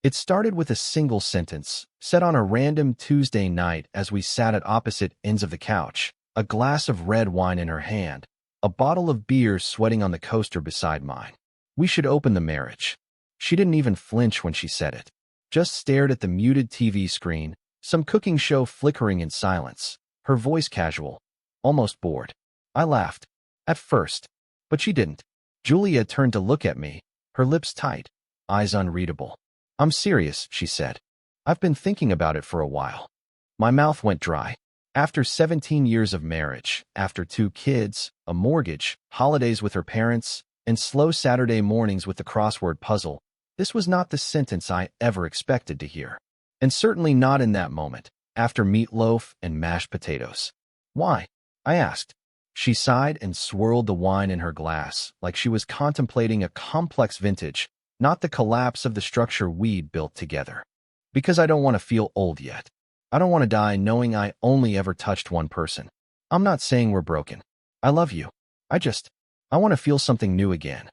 It started with a single sentence, said on a random Tuesday night as we sat at opposite ends of the couch, a glass of red wine in her hand, a bottle of beer sweating on the coaster beside mine. We should open the marriage. She didn't even flinch when she said it. Just stared at the muted TV screen, some cooking show flickering in silence, her voice casual, almost bored. I laughed. At first. But she didn't. Julia turned to look at me, her lips tight, eyes unreadable. "I'm serious," she said. "I've been thinking about it for a while." My mouth went dry. After 17 years of marriage, after 2 kids, a mortgage, holidays with her parents, and slow Saturday mornings with the crossword puzzle, this was not the sentence I ever expected to hear. And certainly not in that moment, after meatloaf and mashed potatoes. "Why?" I asked. She sighed and swirled the wine in her glass, like she was contemplating a complex vintage, not the collapse of the structure we'd built together. "Because I don't want to feel old yet. I don't want to die knowing I only ever touched one person. I'm not saying we're broken. I love you. I want to feel something new again."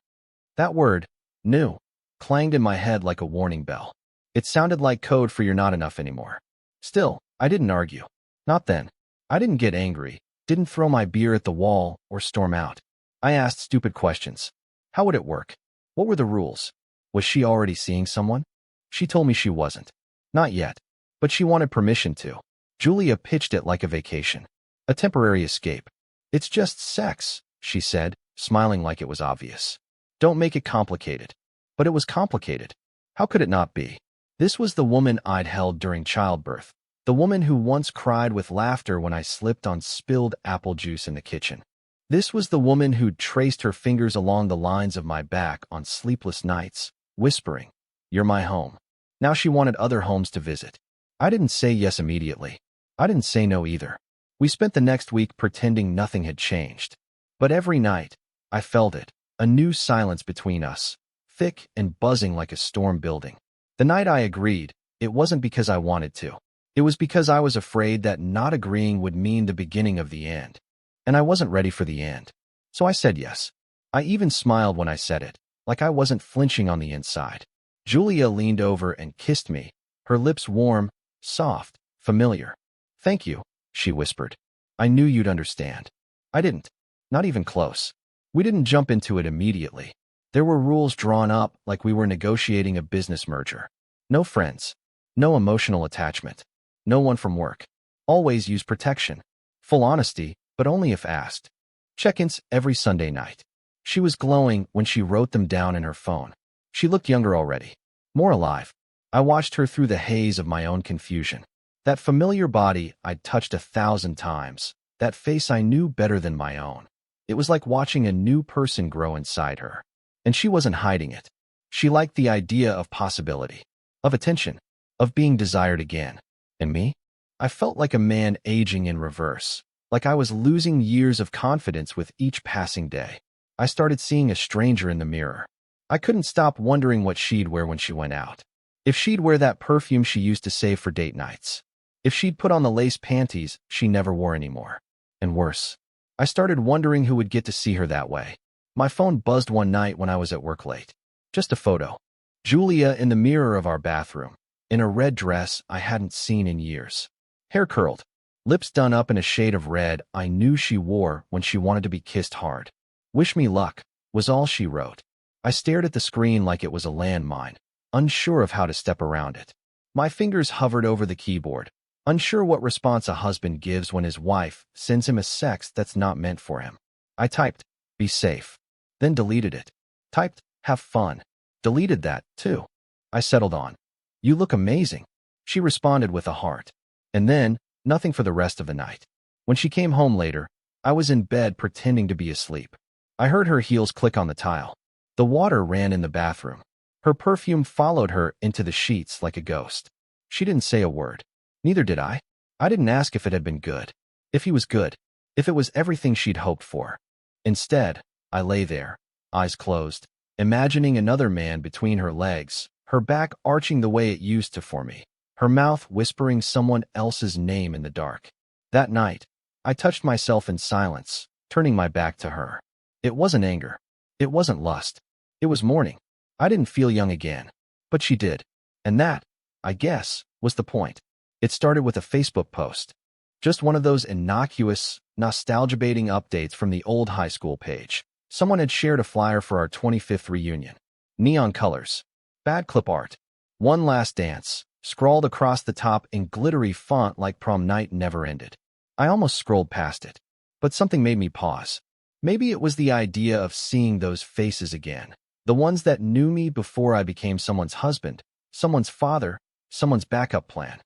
That word, new, clanged in my head like a warning bell. It sounded like code for "you're not enough anymore." Still, I didn't argue. Not then. I didn't get angry, didn't throw my beer at the wall or storm out. I asked stupid questions. How would it work? What were the rules? Was she already seeing someone? She told me she wasn't. Not yet. But she wanted permission to. Julia pitched it like a vacation. A temporary escape. "It's just sex," she said, smiling like it was obvious. "Don't make it complicated." But it was complicated. How could it not be? This was the woman I'd held during childbirth. The woman who once cried with laughter when I slipped on spilled apple juice in the kitchen. This was the woman who'd traced her fingers along the lines of my back on sleepless nights, whispering, "You're my home." Now she wanted other homes to visit. I didn't say yes immediately. I didn't say no either. We spent the next week pretending nothing had changed. But every night, I felt it, a new silence between us, thick and buzzing like a storm building. The night I agreed, it wasn't because I wanted to. It was because I was afraid that not agreeing would mean the beginning of the end. And I wasn't ready for the end. So I said yes. I even smiled when I said it, like I wasn't flinching on the inside. Julia leaned over and kissed me, her lips warm, soft, familiar. "Thank you," she whispered. "I knew you'd understand." I didn't. Not even close. We didn't jump into it immediately. There were rules drawn up like we were negotiating a business merger. No friends. No emotional attachment. No one from work. Always use protection. Full honesty, but only if asked. Check-ins every Sunday night. She was glowing when she wrote them down in her phone. She looked younger already. More alive. I watched her through the haze of my own confusion. That familiar body I'd touched 1,000 times. That face I knew better than my own. It was like watching a new person grow inside her. And she wasn't hiding it. She liked the idea of possibility. Of attention. Of being desired again. And me? I felt like a man aging in reverse. Like I was losing years of confidence with each passing day. I started seeing a stranger in the mirror. I couldn't stop wondering what she'd wear when she went out. If she'd wear that perfume she used to save for date nights. If she'd put on the lace panties she never wore anymore. And worse, I started wondering who would get to see her that way. My phone buzzed one night when I was at work late. Just a photo. Julia in the mirror of our bathroom, in a red dress I hadn't seen in years. Hair curled, lips done up in a shade of red I knew she wore when she wanted to be kissed hard. "Wish me luck," was all she wrote. I stared at the screen like it was a landmine, unsure of how to step around it. My fingers hovered over the keyboard, unsure what response a husband gives when his wife sends him a sex that's not meant for him. I typed, "Be safe." Then deleted it. Typed, "Have fun." Deleted that, too. I settled on, "You look amazing." She responded with a heart. And then, nothing for the rest of the night. When she came home later, I was in bed pretending to be asleep. I heard her heels click on the tile. The water ran in the bathroom. Her perfume followed her into the sheets like a ghost. She didn't say a word. Neither did I. I didn't ask if it had been good. If he was good. If it was everything she'd hoped for. Instead, I lay there, eyes closed, imagining another man between her legs, her back arching the way it used to for me, her mouth whispering someone else's name in the dark. That night, I touched myself in silence, turning my back to her. It wasn't anger. It wasn't lust. It was mourning. I didn't feel young again. But she did. And that, I guess, was the point. It started with a Facebook post. Just one of those innocuous, nostalgia-baiting updates from the old high school page. Someone had shared a flyer for our 25th reunion. Neon colors. Bad clip art. One last dance, scrawled across the top in glittery font like prom night never ended. I almost scrolled past it, but something made me pause. Maybe it was the idea of seeing those faces again. The ones that knew me before I became someone's husband, someone's father, someone's backup plan.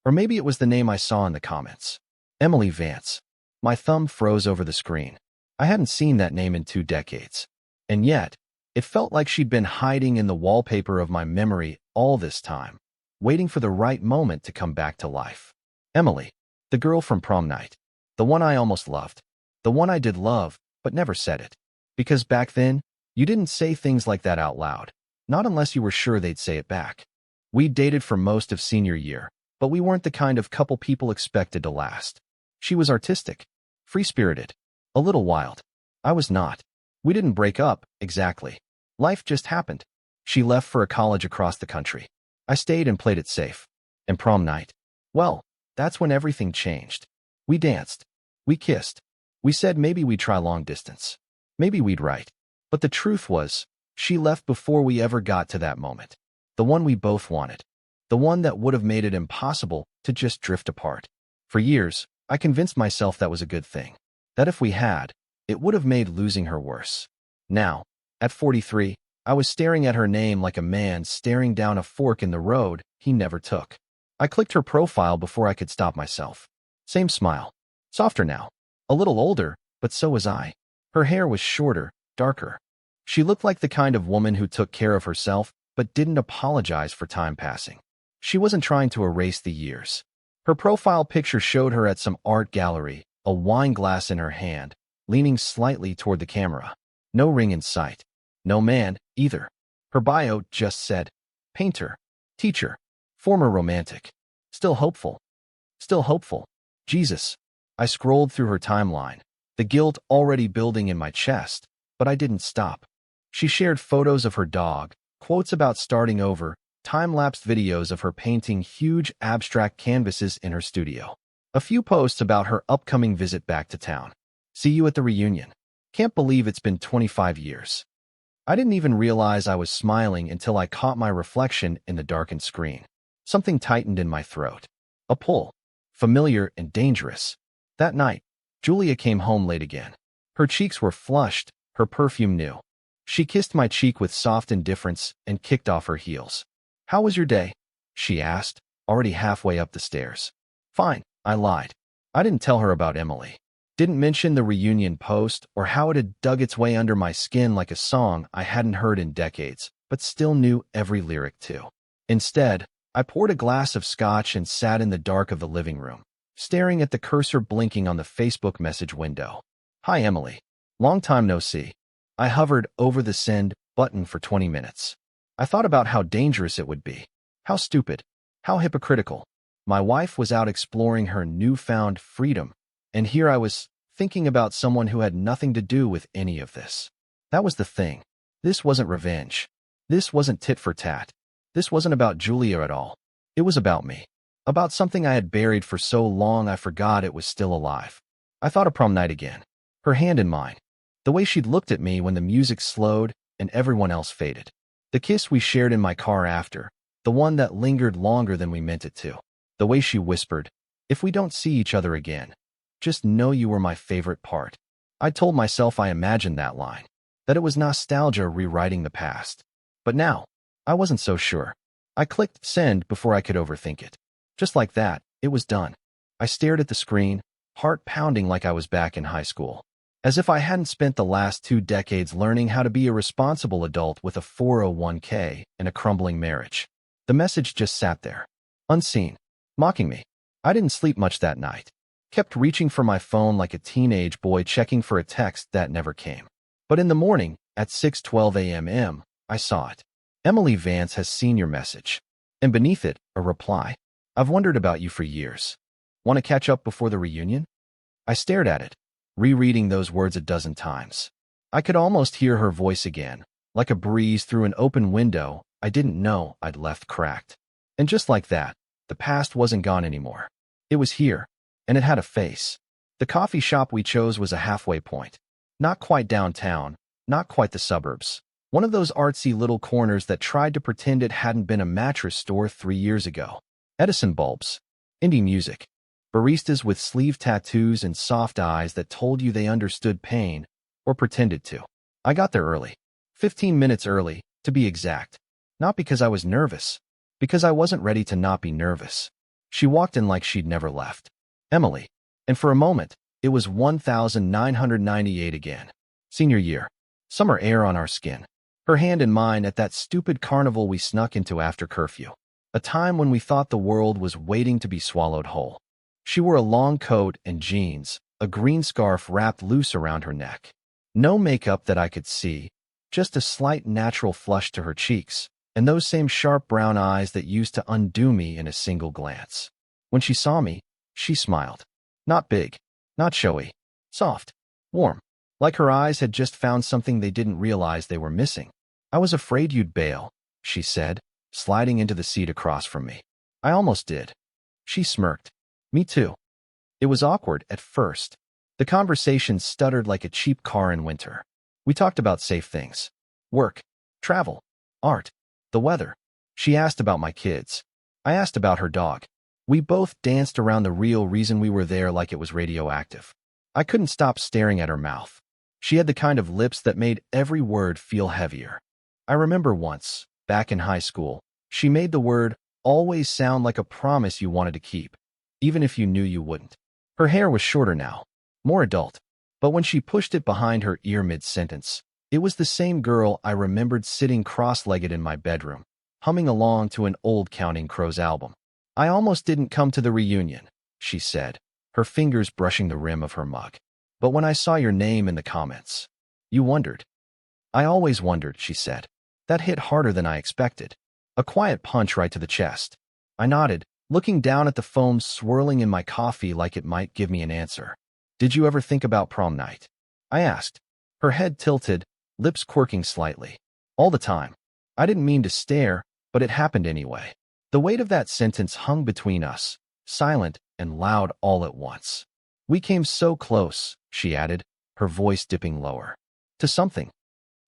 Or maybe it was the name I saw in the comments. Emily Vance. My thumb froze over the screen. I hadn't seen that name in 2 decades. And yet, it felt like she'd been hiding in the wallpaper of my memory all this time, waiting for the right moment to come back to life. Emily, the girl from prom night. The one I almost loved. The one I did love, but never said it. Because back then, you didn't say things like that out loud. Not unless you were sure they'd say it back. We dated for most of senior year, but we weren't the kind of couple people expected to last. She was artistic, free-spirited, a little wild. I was not. We didn't break up, exactly. Life just happened. She left for a college across the country. I stayed and played it safe. And prom night. Well, that's when everything changed. We danced. We kissed. We said maybe we'd try long distance. Maybe we'd write. But the truth was, she left before we ever got to that moment. The one we both wanted. The one that would have made it impossible to just drift apart. For years, I convinced myself that was a good thing. That if we had, it would have made losing her worse. Now, at 43, I was staring at her name like a man staring down a fork in the road he never took. I clicked her profile before I could stop myself. Same smile. Softer now. A little older, but so was I. Her hair was shorter, darker. She looked like the kind of woman who took care of herself but didn't apologize for time passing. She wasn't trying to erase the years. Her profile picture showed her at some art gallery, a wine glass in her hand, leaning slightly toward the camera. No ring in sight. No man, either. Her bio just said, painter, teacher, former romantic. Still hopeful. Still hopeful. Jesus. I scrolled through her timeline, the guilt already building in my chest, but I didn't stop. She shared photos of her dog, quotes about starting over, time-lapsed videos of her painting huge abstract canvases in her studio. A few posts about her upcoming visit back to town. See you at the reunion. Can't believe it's been 25 years. I didn't even realize I was smiling until I caught my reflection in the darkened screen. Something tightened in my throat. A pull. Familiar and dangerous. That night, Julia came home late again. Her cheeks were flushed, her perfume new. She kissed my cheek with soft indifference and kicked off her heels. How was your day? She asked, already halfway up the stairs. Fine, I lied. I didn't tell her about Emily. Didn't mention the reunion post or how it had dug its way under my skin like a song I hadn't heard in decades, but still knew every lyric to. Instead, I poured a glass of scotch and sat in the dark of the living room, staring at the cursor blinking on the Facebook message window. Hi, Emily. Long time no see. I hovered over the send button for 20 minutes. I thought about how dangerous it would be. How stupid. How hypocritical. My wife was out exploring her newfound freedom, and here I was, thinking about someone who had nothing to do with any of this. That was the thing. This wasn't revenge. This wasn't tit for tat. This wasn't about Julia at all. It was about me. About something I had buried for so long I forgot it was still alive. I thought of prom night again. Her hand in mine. The way she'd looked at me when the music slowed and everyone else faded. The kiss we shared in my car after. The one that lingered longer than we meant it to. The way she whispered, if we don't see each other again, just know you were my favorite part. I told myself I imagined that line. That it was nostalgia rewriting the past. But now, I wasn't so sure. I clicked send before I could overthink it. Just like that, it was done. I stared at the screen, heart pounding like I was back in high school. As if I hadn't spent the last 2 decades learning how to be a responsible adult with a 401k and a crumbling marriage. The message just sat there, unseen, mocking me. I didn't sleep much that night. Kept reaching for my phone like a teenage boy checking for a text that never came. But in the morning, at 6:12 a.m., I saw it. Emily Vance has seen your message. And beneath it, a reply. I've wondered about you for years. Want to catch up before the reunion? I stared at it, rereading those words a dozen times. I could almost hear her voice again, like a breeze through an open window I didn't know I'd left cracked. And just like that, the past wasn't gone anymore. It was here, and it had a face. The coffee shop we chose was a halfway point. Not quite downtown, not quite the suburbs. One of those artsy little corners that tried to pretend it hadn't been a mattress store 3 years ago. Edison bulbs, indie music, baristas with sleeve tattoos and soft eyes that told you they understood pain, or pretended to. I got there early. 15 minutes early, to be exact. Not because I was nervous, because I wasn't ready to not be nervous. She walked in like she'd never left. Emily. And for a moment, it was 1998 again. Senior year. Summer air on our skin. Her hand in mine at that stupid carnival we snuck into after curfew. A time when we thought the world was waiting to be swallowed whole. She wore a long coat and jeans, a green scarf wrapped loose around her neck. No makeup that I could see, just a slight natural flush to her cheeks, and those same sharp brown eyes that used to undo me in a single glance. When she saw me, she smiled. Not big, not showy, soft, warm, like her eyes had just found something they didn't realize they were missing. I was afraid you'd bail, she said, sliding into the seat across from me. I almost did. She smirked. Me too. It was awkward at first. The conversation stuttered like a cheap car in winter. We talked about safe things. Work, travel, art, the weather. She asked about my kids. I asked about her dog. We both danced around the real reason we were there like it was radioactive. I couldn't stop staring at her mouth. She had the kind of lips that made every word feel heavier. I remember once, back in high school, she made the word always sound like a promise you wanted to keep, even if you knew you wouldn't. Her hair was shorter now, more adult, but when she pushed it behind her ear mid-sentence, it was the same girl I remembered sitting cross-legged in my bedroom, humming along to an old Counting Crows album. I almost didn't come to the reunion, she said, her fingers brushing the rim of her mug. But when I saw your name in the comments, you wondered. I always wondered, she said. That hit harder than I expected. A quiet punch right to the chest. I nodded, looking down at the foam swirling in my coffee like it might give me an answer. Did you ever think about prom night? I asked. Her head tilted, lips quirking slightly. All the time. I didn't mean to stare, but it happened anyway. The weight of that sentence hung between us, silent and loud all at once. We came so close, she added, her voice dipping lower. To something.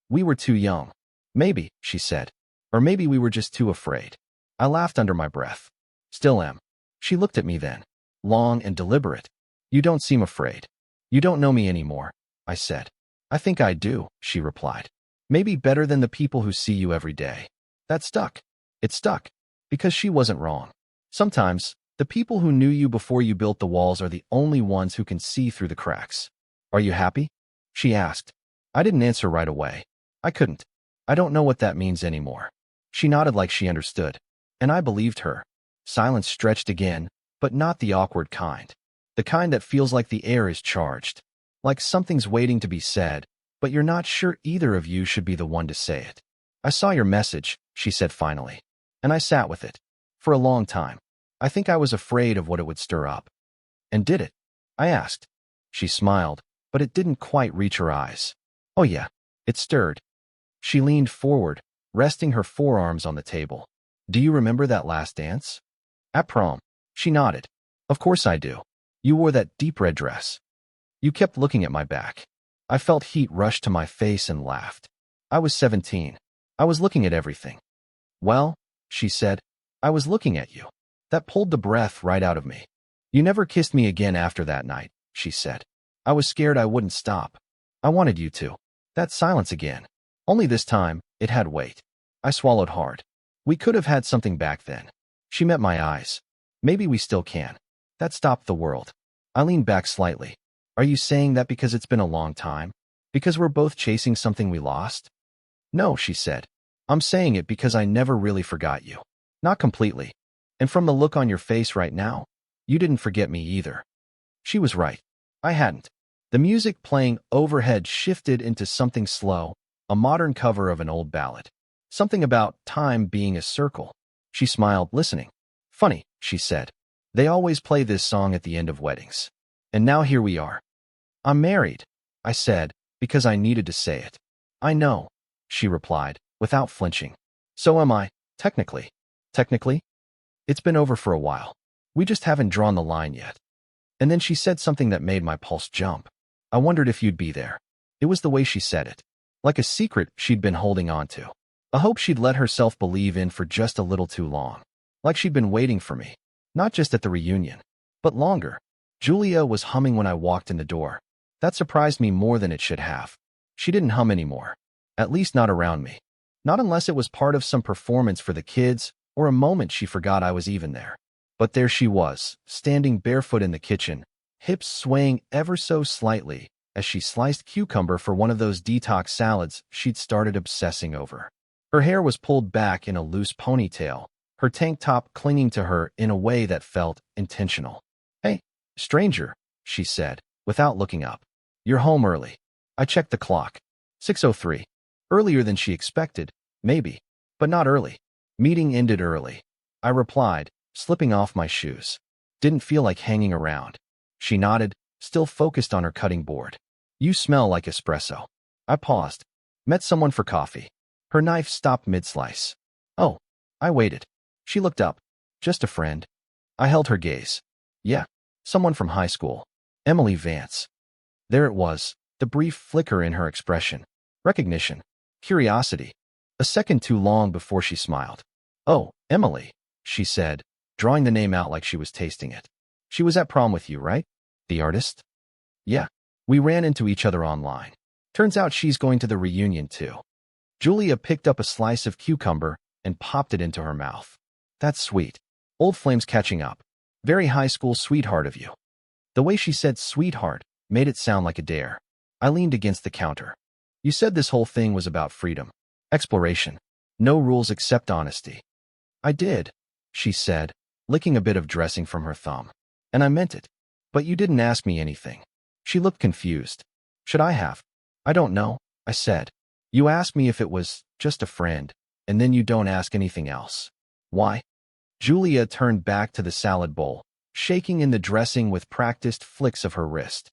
We were too young. Maybe, she said. Or maybe we were just too afraid. I laughed under my breath. Still am. She looked at me then, long and deliberate. You don't seem afraid. You don't know me anymore, I said. I think I do, she replied. Maybe better than the people who see you every day. That stuck. It stuck. Because she wasn't wrong. Sometimes, the people who knew you before you built the walls are the only ones who can see through the cracks. Are you happy? She asked. I didn't answer right away. I couldn't. I don't know what that means anymore. She nodded like she understood. And I believed her. Silence stretched again, but not the awkward kind. The kind that feels like the air is charged. Like something's waiting to be said, but you're not sure either of you should be the one to say it. I saw your message, she said finally. And I sat with it. For a long time. I think I was afraid of what it would stir up. And did it? I asked. She smiled, but it didn't quite reach her eyes. Oh yeah, it stirred. She leaned forward, resting her forearms on the table. Do you remember that last dance? At prom. She nodded. Of course I do. You wore that deep red dress. You kept looking at my back. I felt heat rush to my face and laughed. I was 17. I was looking at everything. Well, she said, I was looking at you. That pulled the breath right out of me. You never kissed me again after that night, she said. I was scared I wouldn't stop. I wanted you to. That silence again. Only this time, it had weight. I swallowed hard. We could have had something back then. She met my eyes. Maybe we still can. That stopped the world. I leaned back slightly. Are you saying that because it's been a long time? Because we're both chasing something we lost? No, she said. I'm saying it because I never really forgot you. Not completely. And from the look on your face right now, you didn't forget me either. She was right. I hadn't. The music playing overhead shifted into something slow, a modern cover of an old ballad. Something about time being a circle. She smiled, listening. Funny, she said. They always play this song at the end of weddings. And now here we are. I'm married, I said, because I needed to say it. I know, she replied, without flinching. So am I, technically. Technically? It's been over for a while. We just haven't drawn the line yet. And then she said something that made my pulse jump. I wondered if you'd be there. It was the way she said it. Like a secret she'd been holding on to. A hope she'd let herself believe in for just a little too long. Like she'd been waiting for me. Not just at the reunion, but longer. Julia was humming when I walked in the door. That surprised me more than it should have. She didn't hum anymore. At least not around me. Not unless it was part of some performance for the kids, or a moment she forgot I was even there. But there she was, standing barefoot in the kitchen, hips swaying ever so slightly as she sliced cucumber for one of those detox salads she'd started obsessing over. Her hair was pulled back in a loose ponytail, her tank top clinging to her in a way that felt intentional. "Hey, stranger," she said, without looking up. "You're home early." I checked the clock. 6:03. Earlier than she expected, maybe, but not early. Meeting ended early. I replied, slipping off my shoes. Didn't feel like hanging around. She nodded, still focused on her cutting board. "You smell like espresso." I paused. "Met someone for coffee." Her knife stopped mid-slice. "Oh." I waited. She looked up. "Just a friend." I held her gaze. "Yeah, someone from high school. Emily Vance." There it was, the brief flicker in her expression. Recognition. Curiosity. A second too long before she smiled. "Oh, Emily," she said, drawing the name out like she was tasting it. "She was at prom with you, right? The artist?" "Yeah. We ran into each other online. Turns out she's going to the reunion too." Julia picked up a slice of cucumber and popped it into her mouth. "That's sweet. Old flames catching up. Very high school sweetheart of you." The way she said sweetheart made it sound like a dare. I leaned against the counter. "You said this whole thing was about freedom. Exploration. No rules except honesty." "I did," she said, licking a bit of dressing from her thumb. "And I meant it. But you didn't ask me anything." She looked confused. "Should I have?" "I don't know," I said. "You asked me if it was just a friend, and then you don't ask anything else. Why?" Julia turned back to the salad bowl, shaking in the dressing with practiced flicks of her wrist.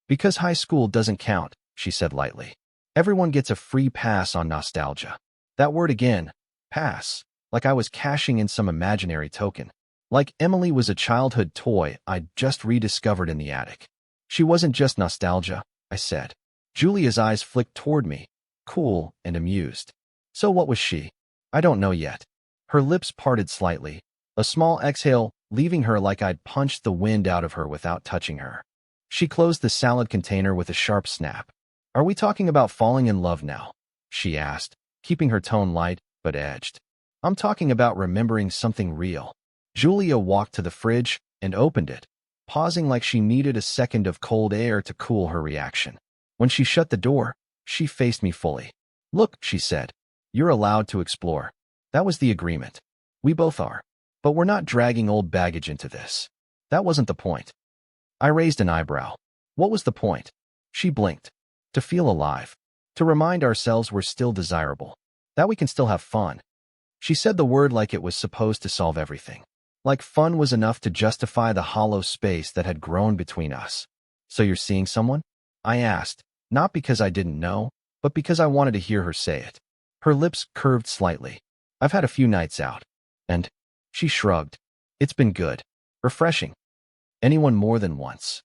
"Because high school doesn't count," she said lightly. "Everyone gets a free pass on nostalgia." That word again, pass, like I was cashing in some imaginary token. Like Emily was a childhood toy I'd just rediscovered in the attic. "She wasn't just nostalgia," I said. Julia's eyes flicked toward me, cool and amused. "So what was she?" "I don't know yet." Her lips parted slightly, a small exhale leaving her like I'd punched the wind out of her without touching her. She closed the salad container with a sharp snap. "Are we talking about falling in love now?" she asked, keeping her tone light but edged. "I'm talking about remembering something real." Julia walked to the fridge and opened it, pausing like she needed a second of cold air to cool her reaction. When she shut the door, she faced me fully. "Look," she said, "you're allowed to explore. That was the agreement. We both are. But we're not dragging old baggage into this." "That wasn't the point." I raised an eyebrow. "What was the point?" She blinked. "To feel alive. To remind ourselves we're still desirable. That we can still have fun." She said the word like it was supposed to solve everything. Like fun was enough to justify the hollow space that had grown between us. "So you're seeing someone?" I asked, not because I didn't know, but because I wanted to hear her say it. Her lips curved slightly. "I've had a few nights out. And..." She shrugged. "It's been good. Refreshing." "Anyone more than once?"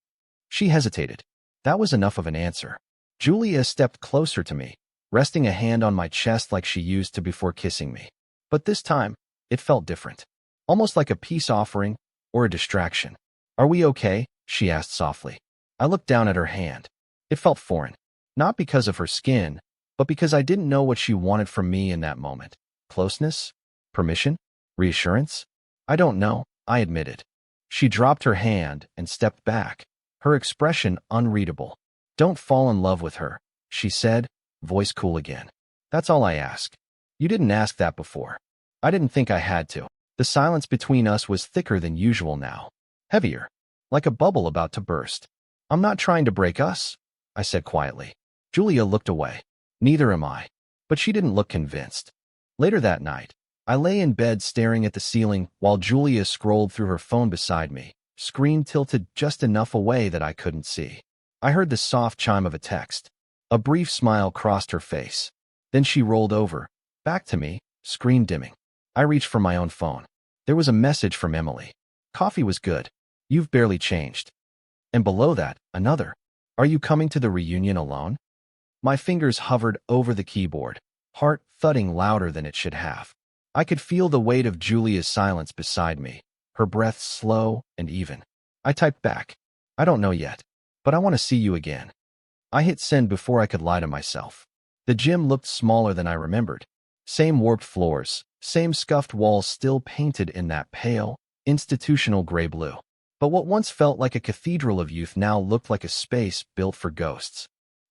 She hesitated. That was enough of an answer. Julia stepped closer to me, resting a hand on my chest like she used to before kissing me. But this time, it felt different. Almost like a peace offering or a distraction. "Are we okay?" she asked softly. I looked down at her hand. It felt foreign. Not because of her skin, but because I didn't know what she wanted from me in that moment. Closeness? Permission? Reassurance? "I don't know," I admitted. She dropped her hand and stepped back, her expression unreadable. "Don't fall in love with her," she said, voice cool again. "That's all I ask." You didn't ask that before. I didn't think I had to. The silence between us was thicker than usual now. Heavier. Like a bubble about to burst. "I'm not trying to break us," I said quietly. Julia looked away. Neither am I. But she didn't look convinced. Later that night, I lay in bed staring at the ceiling while Julia scrolled through her phone beside me, screen tilted just enough away that I couldn't see. I heard the soft chime of a text. A brief smile crossed her face. Then she rolled over, back to me, screen dimming. I reached for my own phone. There was a message from Emily. Coffee was good. You've barely changed. And below that, another. Are you coming to the reunion alone? My fingers hovered over the keyboard, heart thudding louder than it should have. I could feel the weight of Julia's silence beside me, her breath slow and even. I typed back. I don't know yet, but I want to see you again. I hit send before I could lie to myself. The gym looked smaller than I remembered. Same warped floors, same scuffed walls still painted in that pale, institutional gray-blue. But what once felt like a cathedral of youth now looked like a space built for ghosts.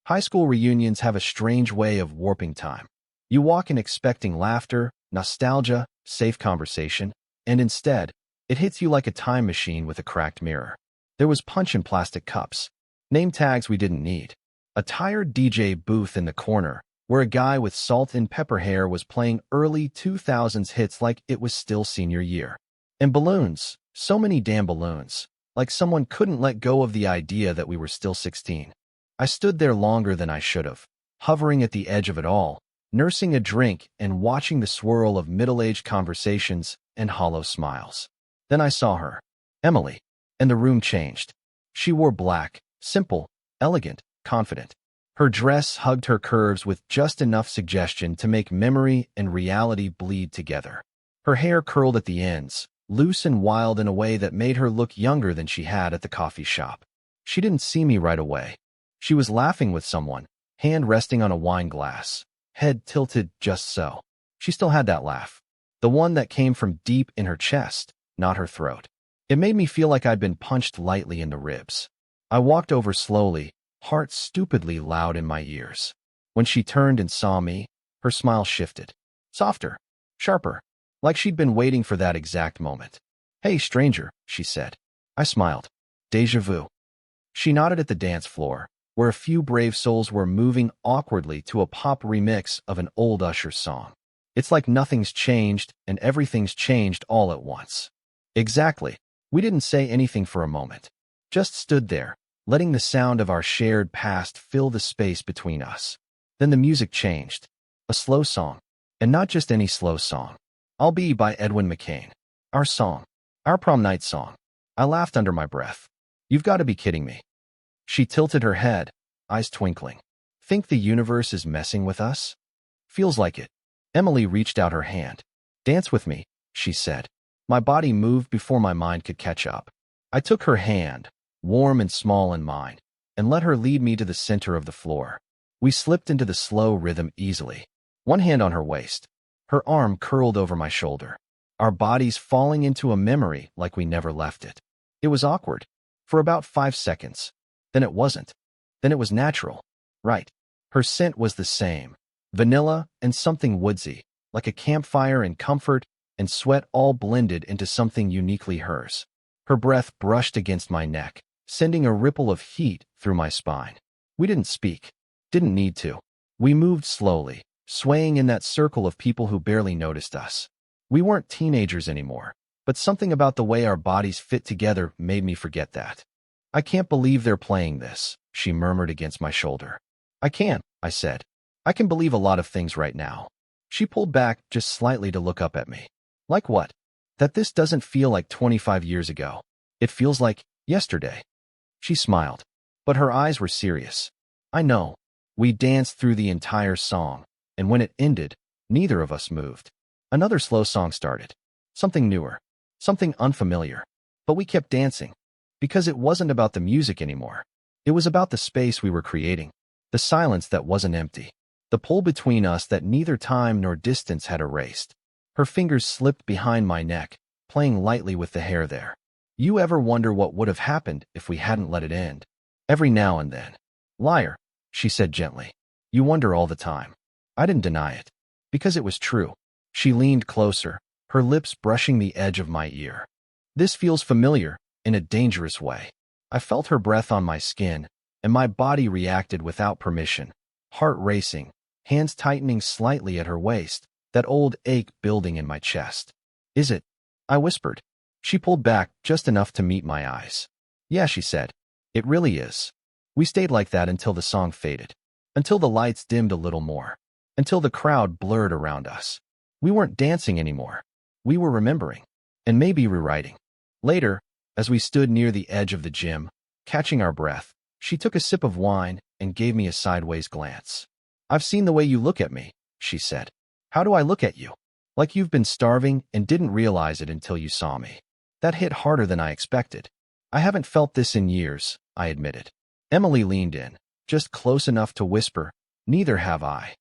High school reunions have a strange way of warping time. You walk in expecting laughter, nostalgia, safe conversation, and instead, it hits you like a time machine with a cracked mirror. There was punch in plastic cups, name tags we didn't need, a tired DJ booth in the corner where a guy with salt and pepper hair was playing early 2000s hits like it was still senior year. And balloons, so many damn balloons, like someone couldn't let go of the idea that we were still 16. I stood there longer than I should have, hovering at the edge of it all, nursing a drink and watching the swirl of middle-aged conversations and hollow smiles. Then I saw her, Emily, and the room changed. She wore black, simple, elegant, confident. Her dress hugged her curves with just enough suggestion to make memory and reality bleed together. Her hair curled at the ends, loose and wild in a way that made her look younger than she had at the coffee shop. She didn't see me right away. She was laughing with someone, hand resting on a wine glass, head tilted just so. She still had that laugh, the one that came from deep in her chest, not her throat. It made me feel like I'd been punched lightly in the ribs. I walked over slowly, heart stupidly loud in my ears. When she turned and saw me, her smile shifted. Softer, sharper, like she'd been waiting for that exact moment. Hey, stranger, she said. I smiled. Déjà vu. She nodded at the dance floor, where a few brave souls were moving awkwardly to a pop remix of an old Usher song. It's like nothing's changed and everything's changed all at once. Exactly. We didn't say anything for a moment. Just stood there, letting the sound of our shared past fill the space between us. Then the music changed. A slow song. And not just any slow song. I'll Be by Edwin McCain. Our song. Our prom night song. I laughed under my breath. You've got to be kidding me. She tilted her head, eyes twinkling. Think the universe is messing with us? Feels like it. Emily reached out her hand. Dance with me, she said. My body moved before my mind could catch up. I took her hand, warm and small in mine, and let her lead me to the center of the floor. We slipped into the slow rhythm easily, one hand on her waist, her arm curled over my shoulder, our bodies falling into a memory like we never left it. It was awkward, for about 5 seconds. Then it wasn't. Then it was natural. Right. Her scent was the same, vanilla and something woodsy, like a campfire and comfort and sweat all blended into something uniquely hers. Her breath brushed against my neck, sending a ripple of heat through my spine. We didn't speak. Didn't need to. We moved slowly, swaying in that circle of people who barely noticed us. We weren't teenagers anymore, but something about the way our bodies fit together made me forget that. I can't believe they're playing this, she murmured against my shoulder. I can, I said. I can believe a lot of things right now. She pulled back just slightly to look up at me. Like what? That this doesn't feel like 25 years ago. It feels like yesterday. She smiled, but her eyes were serious. I know. We danced through the entire song, and when it ended, neither of us moved. Another slow song started. Something newer, something unfamiliar. But we kept dancing, because it wasn't about the music anymore. It was about the space we were creating, the silence that wasn't empty, the pull between us that neither time nor distance had erased. Her fingers slipped behind my neck, playing lightly with the hair there. You ever wonder what would have happened if we hadn't let it end? Every now and then. Liar, she said gently. You wonder all the time. I didn't deny it, because it was true. She leaned closer, her lips brushing the edge of my ear. This feels familiar, in a dangerous way. I felt her breath on my skin, and my body reacted without permission, heart racing, hands tightening slightly at her waist, that old ache building in my chest. Is it? I whispered. She pulled back just enough to meet my eyes. Yeah, she said. It really is. We stayed like that until the song faded, until the lights dimmed a little more, until the crowd blurred around us. We weren't dancing anymore. We were remembering. and maybe rewriting. Later, as we stood near the edge of the gym, catching our breath, she took a sip of wine and gave me a sideways glance. "I've seen the way you look at me," she said. "How do I look at you?" "Like you've been starving and didn't realize it until you saw me." That hit harder than I expected. "I haven't felt this in years," I admitted. Emily leaned in, just close enough to whisper, "Neither have I."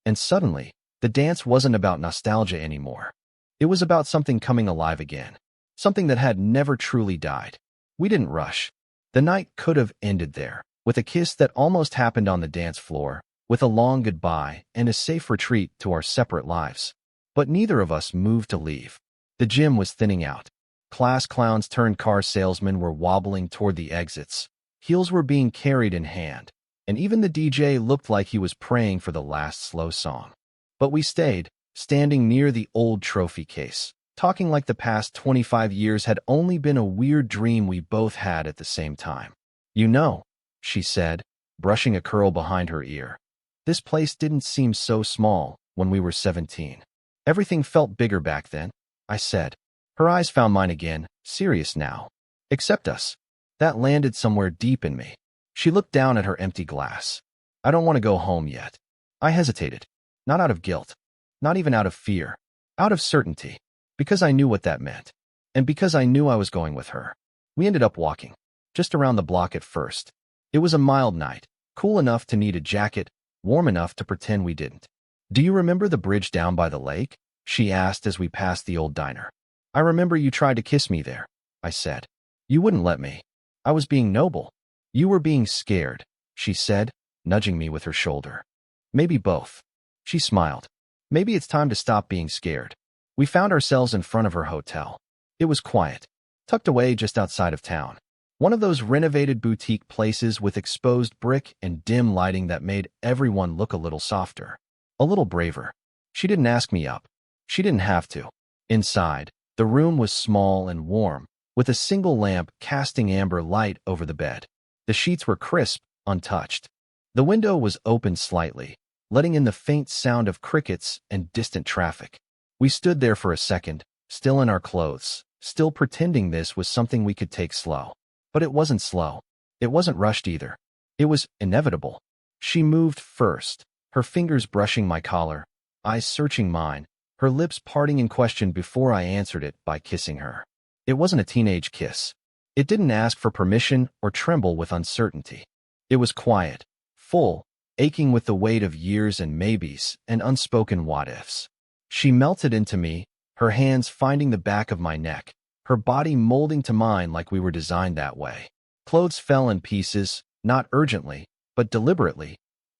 And suddenly, the dance wasn't about nostalgia anymore. It was about something coming alive again, something that had never truly died. We didn't rush. The night could have ended there, with a kiss that almost happened on the dance floor, with a long goodbye and a safe retreat to our separate lives. But neither of us moved to leave. The gym was thinning out. Class clowns turned car salesmen were wobbling toward the exits. Heels were being carried in hand, and even the DJ looked like he was praying for the last slow song. But we stayed, standing near the old trophy case, talking like the past 25 years had only been a weird dream we both had at the same time. "You know," she said, brushing a curl behind her ear, "this place didn't seem so small when we were 17. Everything felt bigger back then," I said. Her eyes found mine again, serious now. "Except us." That landed somewhere deep in me. She looked down at her empty glass. "I don't want to go home yet." I hesitated. Not out of guilt. Not even out of fear. Out of certainty. Because I knew what that meant. And because I knew I was going with her. We ended up walking. Just around the block at first. It was a mild night. Cool enough to need a jacket. Warm enough to pretend we didn't. "Do you remember the bridge down by the lake?" she asked as we passed the old diner. "I remember you tried to kiss me there," I said. "You wouldn't let me." "I was being noble." "You were being scared," she said, nudging me with her shoulder. "Maybe both." She smiled. "Maybe it's time to stop being scared." We found ourselves in front of her hotel. It was quiet, tucked away just outside of town. One of those renovated boutique places with exposed brick and dim lighting that made everyone look a little softer, a little braver. She didn't ask me up. She didn't have to. Inside, the room was small and warm, with a single lamp casting amber light over the bed. The sheets were crisp, untouched. The window was open slightly, letting in the faint sound of crickets and distant traffic. We stood there for a second, still in our clothes, still pretending this was something we could take slow. But it wasn't slow. It wasn't rushed either. It was inevitable. She moved first, her fingers brushing my collar, eyes searching mine, her lips parting in question before I answered it by kissing her. It wasn't a teenage kiss. It didn't ask for permission or tremble with uncertainty. It was quiet, full, aching with the weight of years and maybes and unspoken what-ifs. She melted into me, her hands finding the back of my neck, her body molding to mine like we were designed that way. Clothes fell in pieces, not urgently, but deliberately.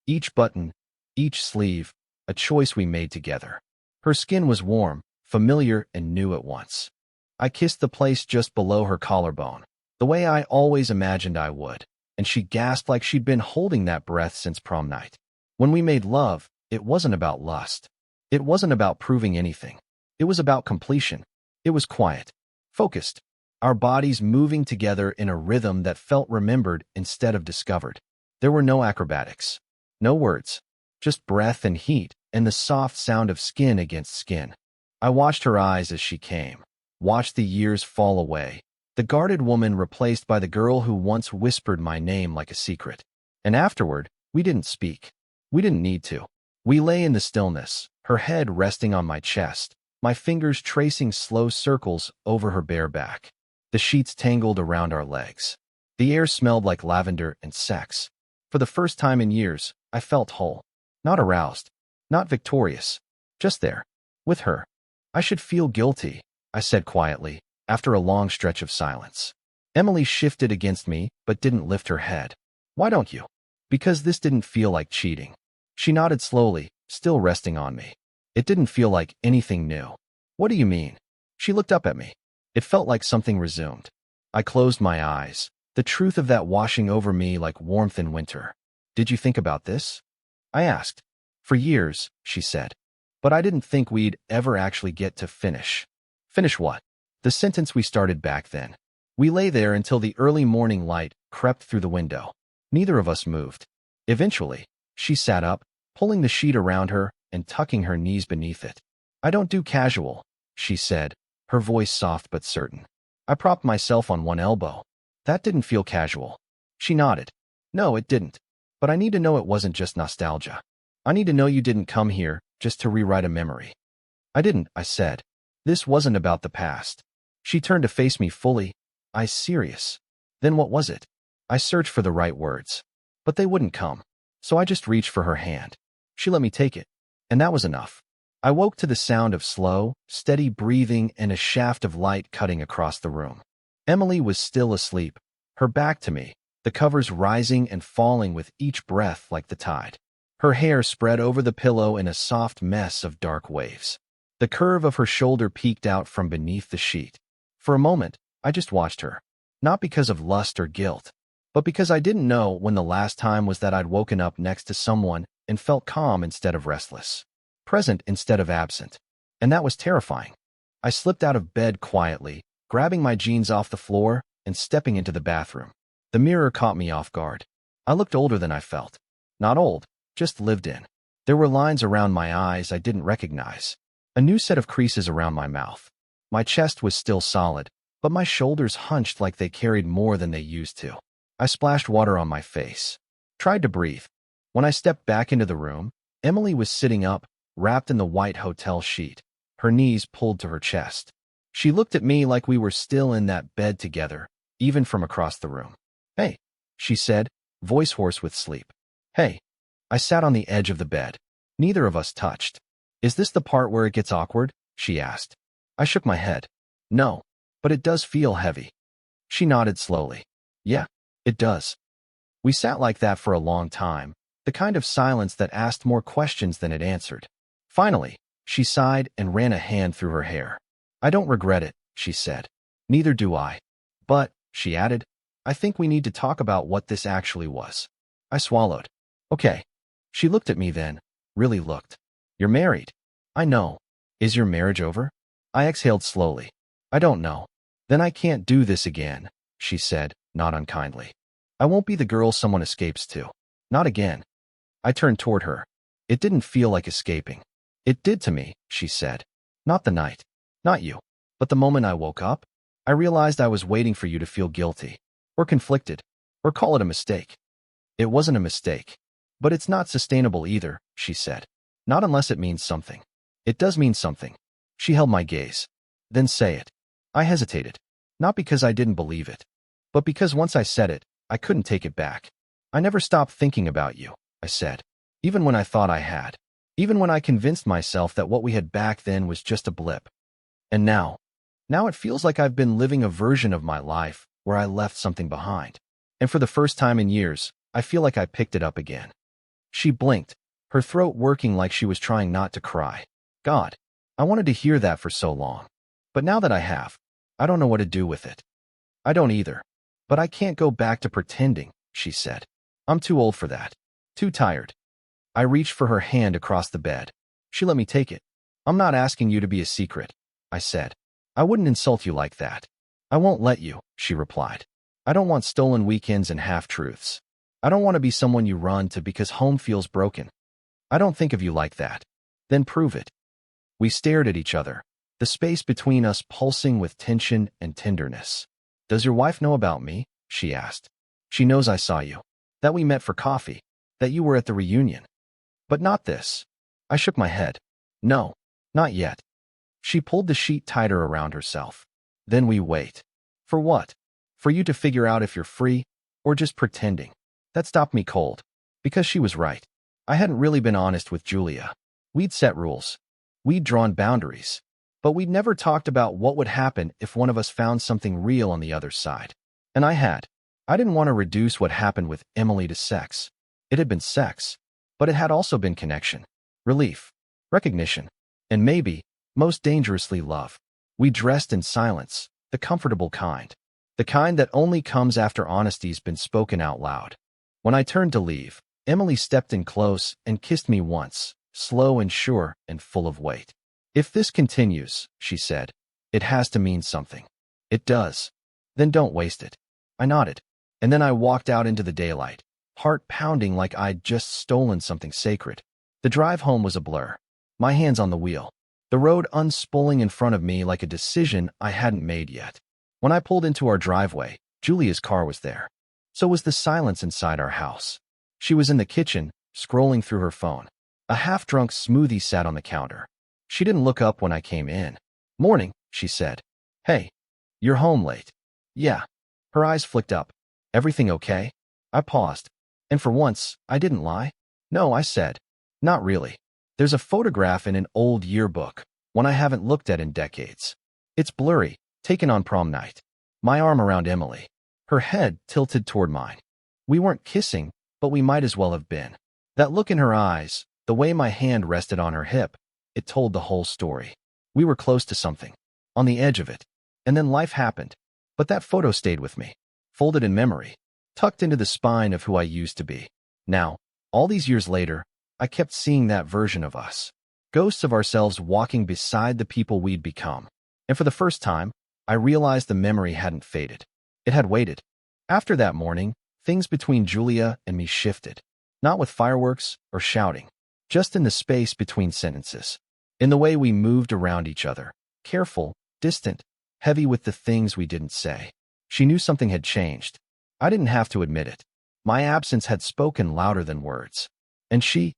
Each button, each sleeve, a choice we made together. Her skin was warm, familiar, and new at once. I kissed the place just below her collarbone, the way I always imagined I would, and she gasped like she'd been holding that breath since prom night. When we made love, it wasn't about lust. It wasn't about proving anything. It was about completion. It was quiet, focused, our bodies moving together in a rhythm that felt remembered instead of discovered. There were no acrobatics, no words, just breath and heat and the soft sound of skin against skin. I watched her eyes as she came, watched the years fall away, the guarded woman replaced by the girl who once whispered my name like a secret. And afterward, we didn't speak. We didn't need to. We lay in the stillness, her head resting on my chest, my fingers tracing slow circles over her bare back. The sheets tangled around our legs. The air smelled like lavender and sex. For the first time in years, I felt whole. Not aroused. Not victorious. Just there. With her. I should feel guilty, I said quietly, after a long stretch of silence. Emily shifted against me, but didn't lift her head. Why don't you? Because this didn't feel like cheating. She nodded slowly, still resting on me. It didn't feel like anything new. What do you mean? She looked up at me. It felt like something resumed. I closed my eyes, the truth of that washing over me like warmth in winter. Did you think about this? I asked. For years, she said. But I didn't think we'd ever actually get to finish. Finish what? The sentence we started back then. We lay there until the early morning light crept through the window. Neither of us moved. Eventually, she sat up, pulling the sheet around her and tucking her knees beneath it. I don't do casual, she said, her voice soft but certain. I propped myself on one elbow. That didn't feel casual. She nodded. No, it didn't. But I need to know it wasn't just nostalgia. I need to know you didn't come here just to rewrite a memory. I didn't, I said. This wasn't about the past. She turned to face me fully. I serious. Then what was it? I searched for the right words. But they wouldn't come. So I just reached for her hand. She let me take it. And that was enough. I woke to the sound of slow, steady breathing and a shaft of light cutting across the room. Emily was still asleep, her back to me, the covers rising and falling with each breath like the tide. Her hair spread over the pillow in a soft mess of dark waves. The curve of her shoulder peeked out from beneath the sheet. For a moment, I just watched her. Not because of lust or guilt, but because I didn't know when the last time was that I'd woken up next to someone and felt calm instead of restless, present instead of absent. And that was terrifying. I slipped out of bed quietly, grabbing my jeans off the floor and stepping into the bathroom. The mirror caught me off guard. I looked older than I felt. Not old, just lived in. There were lines around my eyes I didn't recognize. A new set of creases around my mouth. My chest was still solid, but my shoulders hunched like they carried more than they used to. I splashed water on my face. Tried to breathe. When I stepped back into the room, Emily was sitting up, wrapped in the white hotel sheet, her knees pulled to her chest. She looked at me like we were still in that bed together, even from across the room. Hey, she said, voice hoarse with sleep. Hey. I sat on the edge of the bed. Neither of us touched. Is this the part where it gets awkward? She asked. I shook my head. No, but it does feel heavy. She nodded slowly. Yeah, it does. We sat like that for a long time, the kind of silence that asked more questions than it answered. Finally, she sighed and ran a hand through her hair. I don't regret it, she said. Neither do I. But, she added, I think we need to talk about what this actually was. I swallowed. Okay. She looked at me then, really looked. You're married. I know. Is your marriage over? I exhaled slowly. I don't know. Then I can't do this again, she said, not unkindly. I won't be the girl someone escapes to. Not again. I turned toward her. It didn't feel like escaping. It did to me, she said. Not the night. Not you. But the moment I woke up, I realized I was waiting for you to feel guilty. Or conflicted. Or call it a mistake. It wasn't a mistake. But it's not sustainable either, she said. Not unless it means something. It does mean something. She held my gaze. Then say it. I hesitated. Not because I didn't believe it. But because once I said it, I couldn't take it back. I never stopped thinking about you, I said. Even when I thought I had. Even when I convinced myself that what we had back then was just a blip. And now it feels like I've been living a version of my life where I left something behind. And for the first time in years, I feel like I picked it up again. She blinked, her throat working like she was trying not to cry. God, I wanted to hear that for so long. But now that I have, I don't know what to do with it. I don't either. But I can't go back to pretending, she said. I'm too old for that. Too tired. I reached for her hand across the bed. She let me take it. I'm not asking you to be a secret, I said. I wouldn't insult you like that. I won't let you, she replied. I don't want stolen weekends and half-truths. I don't want to be someone you run to because home feels broken. I don't think of you like that. Then prove it. We stared at each other, the space between us pulsing with tension and tenderness. Does your wife know about me? She asked. She knows I saw you. That we met for coffee. That you were at the reunion. But not this. I shook my head. No, not yet. She pulled the sheet tighter around herself. Then we wait. For what? For you to figure out if you're free, or just pretending. That stopped me cold. Because she was right. I hadn't really been honest with Julia. We'd set rules. We'd drawn boundaries. But we'd never talked about what would happen if one of us found something real on the other side. And I had. I didn't want to reduce what happened with Emily to sex. It had been sex. But it had also been connection. Relief. Recognition. And maybe, most dangerously, love. We dressed in silence, the comfortable kind. The kind that only comes after honesty's been spoken out loud. When I turned to leave, Emily stepped in close and kissed me once, slow and sure and full of weight. If this continues, she said, it has to mean something. It does. Then don't waste it. I nodded. And then I walked out into the daylight, heart pounding like I'd just stolen something sacred. The drive home was a blur. My hands on the wheel. the road unspooling in front of me like a decision I hadn't made yet. When I pulled into our driveway, Julia's car was there. So was the silence inside our house. She was in the kitchen, scrolling through her phone. A half-drunk smoothie sat on the counter. She didn't look up when I came in. "Morning," she said. "Hey, you're home late." "Yeah." Her eyes flicked up. "Everything okay?" I paused. And for once, I didn't lie. "No," I said. "Not really. There's a photograph in an old yearbook, one I haven't looked at in decades. It's blurry, taken on prom night. My arm around Emily, her head tilted toward mine. We weren't kissing, but we might as well have been. That look in her eyes, the way my hand rested on her hip, it told the whole story. We were close to something, on the edge of it. And then life happened. But that photo stayed with me, folded in memory, tucked into the spine of who I used to be. Now, all these years later, I kept seeing that version of us. Ghosts of ourselves walking beside the people we'd become. And for the first time, I realized the memory hadn't faded. It had waited. After that morning, things between Julia and me shifted. Not with fireworks or shouting, just in the space between sentences. In the way we moved around each other, careful, distant, heavy with the things we didn't say. She knew something had changed. I didn't have to admit it. My absence had spoken louder than words. And she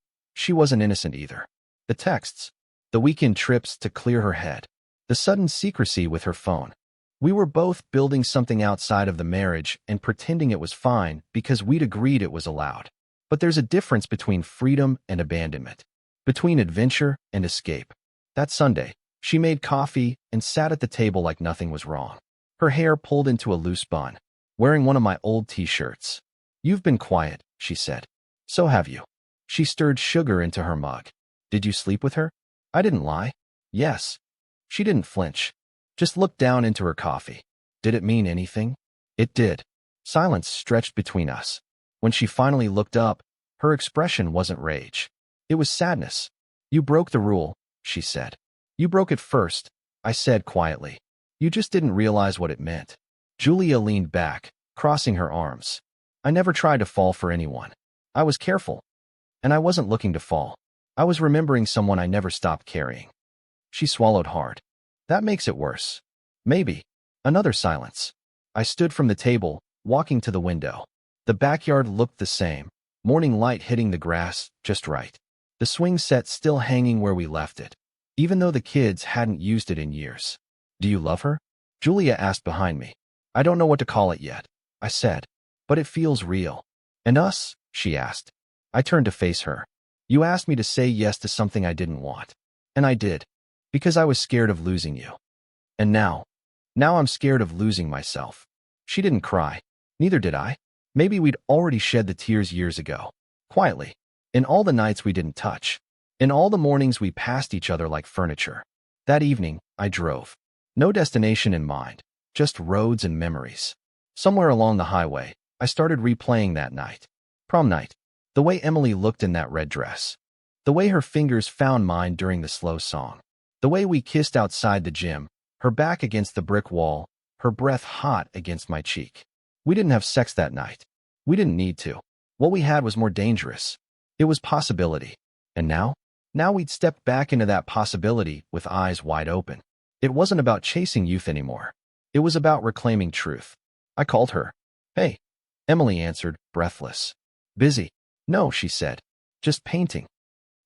wasn't innocent either. The texts, the weekend trips to clear her head, the sudden secrecy with her phone. We were both building something outside of the marriage and pretending it was fine because we'd agreed it was allowed. But there's a difference between freedom and abandonment, between adventure and escape. That Sunday, she made coffee and sat at the table like nothing was wrong. Her hair pulled into a loose bun, wearing one of my old t-shirts. "You've been quiet," she said. "So have you." She stirred sugar into her mug. "Did you sleep with her?" I didn't lie. "Yes." She didn't flinch, just looked down into her coffee. Did it mean anything? It did. Silence stretched between us. When she finally looked up, her expression wasn't rage. It was sadness. "You broke the rule," she said. "You broke it first," I said quietly. "You just didn't realize what it meant." Julia leaned back, crossing her arms. "I never tried to fall for anyone. I was careful. And I wasn't looking to fall. I was remembering someone I never stopped carrying." She swallowed hard. "That makes it worse." "Maybe." Another silence. I stood from the table, walking to the window. The backyard looked the same, morning light hitting the grass just right. The swing set still hanging where we left it, even though the kids hadn't used it in years. "Do you love her?" Julia asked behind me. "I don't know what to call it yet," I said, "but it feels real." "And us?" she asked. I turned to face her. "You asked me to say yes to something I didn't want. And I did, because I was scared of losing you. And now I'm scared of losing myself." She didn't cry. Neither did I. Maybe we'd already shed the tears years ago. Quietly. In all the nights we didn't touch. In all the mornings we passed each other like furniture. That evening, I drove. No destination in mind, just roads and memories. Somewhere along the highway, I started replaying that night. Prom night. The way Emily looked in that red dress. The way her fingers found mine during the slow song. The way we kissed outside the gym, her back against the brick wall, her breath hot against my cheek. We didn't have sex that night. We didn't need to. What we had was more dangerous. It was possibility. And now? Now we'd stepped back into that possibility with eyes wide open. It wasn't about chasing youth anymore. It was about reclaiming truth. I called her. "Hey." Emily answered, breathless. "Busy." "No," she said. "Just painting."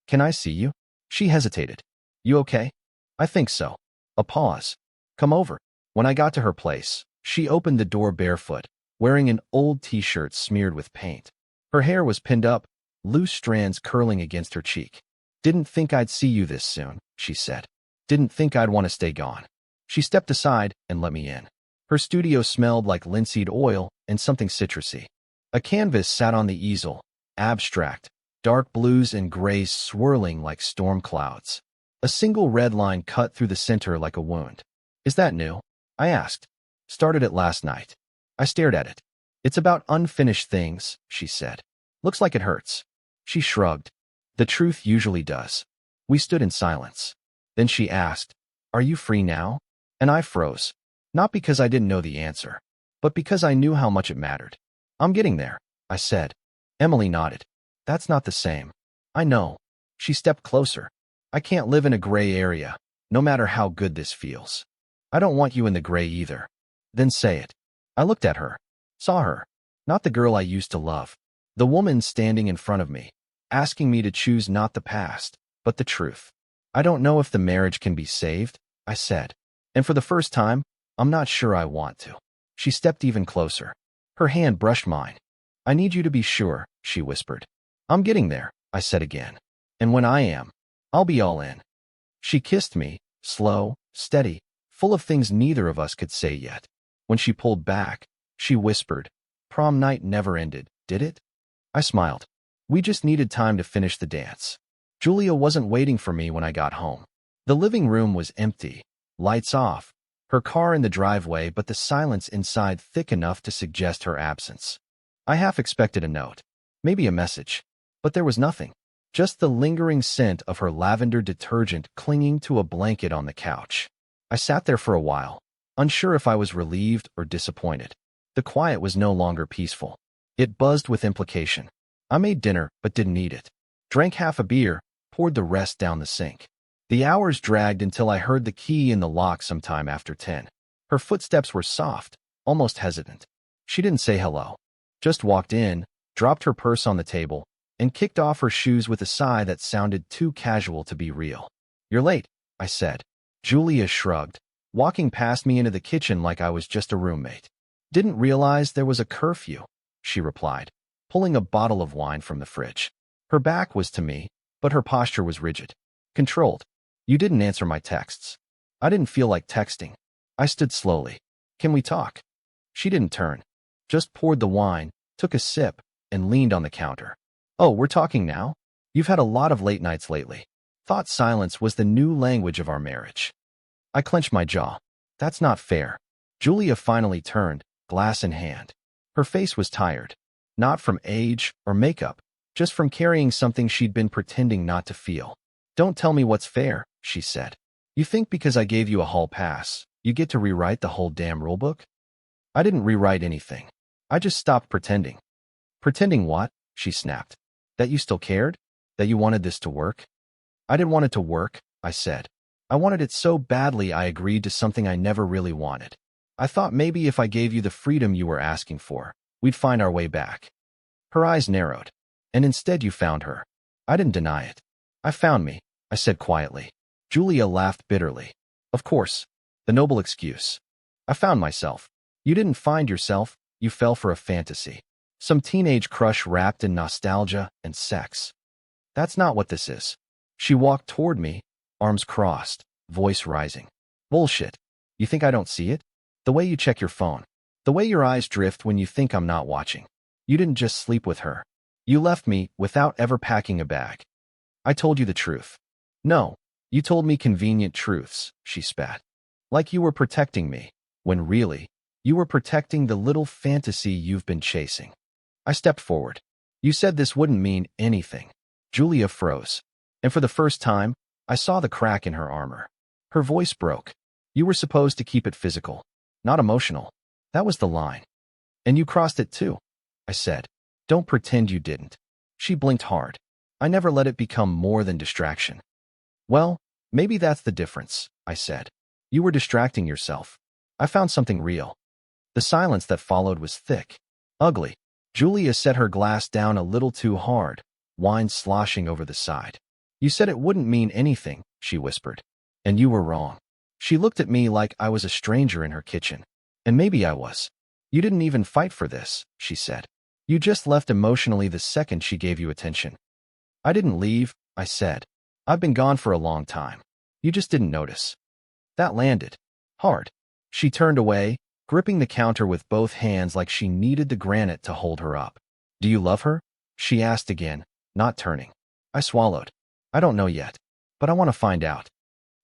"Can I see you?" She hesitated. "You okay?" "I think so." A pause. "Come over." When I got to her place, she opened the door barefoot, wearing an old t-shirt smeared with paint. Her hair was pinned up, loose strands curling against her cheek. "Didn't think I'd see you this soon," she said. "Didn't think I'd want to stay gone." She stepped aside and let me in. Her studio smelled like linseed oil and something citrusy. A canvas sat on the easel, abstract, dark blues and grays swirling like storm clouds. A single red line cut through the center like a wound. "Is that new?" I asked. "Started it last night." I stared at it. "It's about unfinished things," she said. "Looks like it hurts." She shrugged. "The truth usually does." We stood in silence. Then she asked, "Are you free now?" And I froze. Not because I didn't know the answer, but because I knew how much it mattered. "I'm getting there," I said. Emily nodded. "That's not the same." "I know." She stepped closer. "I can't live in a gray area. no matter how good this feels. I don't want you in the gray either. Then say it. I looked at her. Saw her. Not the girl I used to love. The woman standing in front of me, asking me to choose not the past, but the truth. I don't know if the marriage can be saved, I said. And for the first time, I'm not sure I want to. She stepped even closer. Her hand brushed mine. I need you to be sure, she whispered. I'm getting there, I said again. And when I am, I'll be all in. She kissed me, slow, steady, full of things neither of us could say yet. When she pulled back, she whispered, "Prom night never ended, did it?" I smiled. We just needed time to finish the dance. Julia wasn't waiting for me when I got home. The living room was empty, lights off, her car in the driveway, but the silence inside thick enough to suggest her absence. I half expected a note, maybe a message, but there was nothing. Just the lingering scent of her lavender detergent clinging to a blanket on the couch. I sat there for a while, unsure if I was relieved or disappointed. The quiet was no longer peaceful. It buzzed with implication. I made dinner, but didn't eat it. Drank half a beer, poured the rest down the sink. The hours dragged until I heard the key in the lock sometime after 10. Her footsteps were soft, almost hesitant. She didn't say hello. Just walked in, dropped her purse on the table, and kicked off her shoes with a sigh that sounded too casual to be real. "You're late," I said. Julia shrugged, walking past me into the kitchen like I was just a roommate. "Didn't realize there was a curfew," she replied, pulling a bottle of wine from the fridge. Her back was to me, but her posture was rigid, controlled. "You didn't answer my texts." I didn't feel like texting. I stood slowly. "Can we talk?" She didn't turn, just poured the wine, took a sip, and leaned on the counter. "Oh, we're talking now? You've had a lot of late nights lately." Thought silence was the new language of our marriage. I clenched my jaw. That's not fair. Julia finally turned, glass in hand. Her face was tired, not from age or makeup, just from carrying something she'd been pretending not to feel. "Don't tell me what's fair," she said. "You think because I gave you a hall pass, you get to rewrite the whole damn rulebook?" I didn't rewrite anything. I just stopped pretending. "Pretending what?" she snapped. "That you still cared? That you wanted this to work?" "I didn't want it to work," I said. "I wanted it so badly I agreed to something I never really wanted. I thought maybe if I gave you the freedom you were asking for, we'd find our way back." Her eyes narrowed. "And instead you found her." I didn't deny it. "I found me," I said quietly. Julia laughed bitterly. "Of course. The noble excuse. I found myself. You didn't find yourself, you fell for a fantasy. Some teenage crush wrapped in nostalgia and sex. That's not what this is." She walked toward me, arms crossed, voice rising. "Bullshit. You think I don't see it? The way you check your phone. The way your eyes drift when you think I'm not watching. You didn't just sleep with her. You left me without ever packing a bag." I told you the truth. "No, you told me convenient truths," she spat. "Like you were protecting me, when really, you were protecting the little fantasy you've been chasing." I stepped forward. "You said this wouldn't mean anything." Julia froze. And for the first time, I saw the crack in her armor. Her voice broke. "You were supposed to keep it physical, not emotional. That was the line. And you crossed it too," I said. "Don't pretend you didn't." She blinked hard. "I never let it become more than distraction." "Well, maybe that's the difference," I said. "You were distracting yourself. I found something real." The silence that followed was thick, ugly. Julia set her glass down a little too hard, wine sloshing over the side. "You said it wouldn't mean anything," she whispered. "And you were wrong." She looked at me like I was a stranger in her kitchen. And maybe I was. "You didn't even fight for this," she said. "You just left emotionally the second she gave you attention." "I didn't leave," I said. "I've been gone for a long time. You just didn't notice." That landed hard. She turned away, gripping the counter with both hands like she needed the granite to hold her up. "Do you love her?" she asked again, not turning. I swallowed. "I don't know yet, but I want to find out."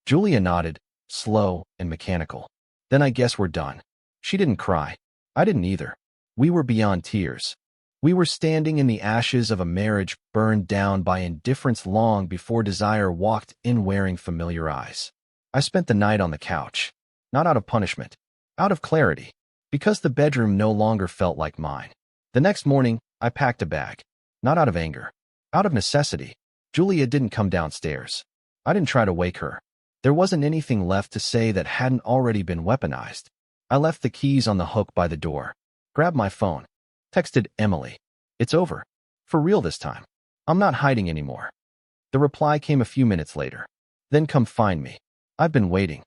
Julia nodded, slow and mechanical. "Then I guess we're done." She didn't cry. I didn't either. We were beyond tears. We were standing in the ashes of a marriage burned down by indifference long before desire walked in wearing familiar eyes. I spent the night on the couch, not out of punishment, out of clarity, because the bedroom no longer felt like mine. The next morning, I packed a bag, not out of anger, out of necessity. Julia didn't come downstairs. I didn't try to wake her. There wasn't anything left to say that hadn't already been weaponized. I left the keys on the hook by the door, grabbed my phone, texted Emily. It's over. For real this time. I'm not hiding anymore. The reply came a few minutes later. Then come find me. I've been waiting.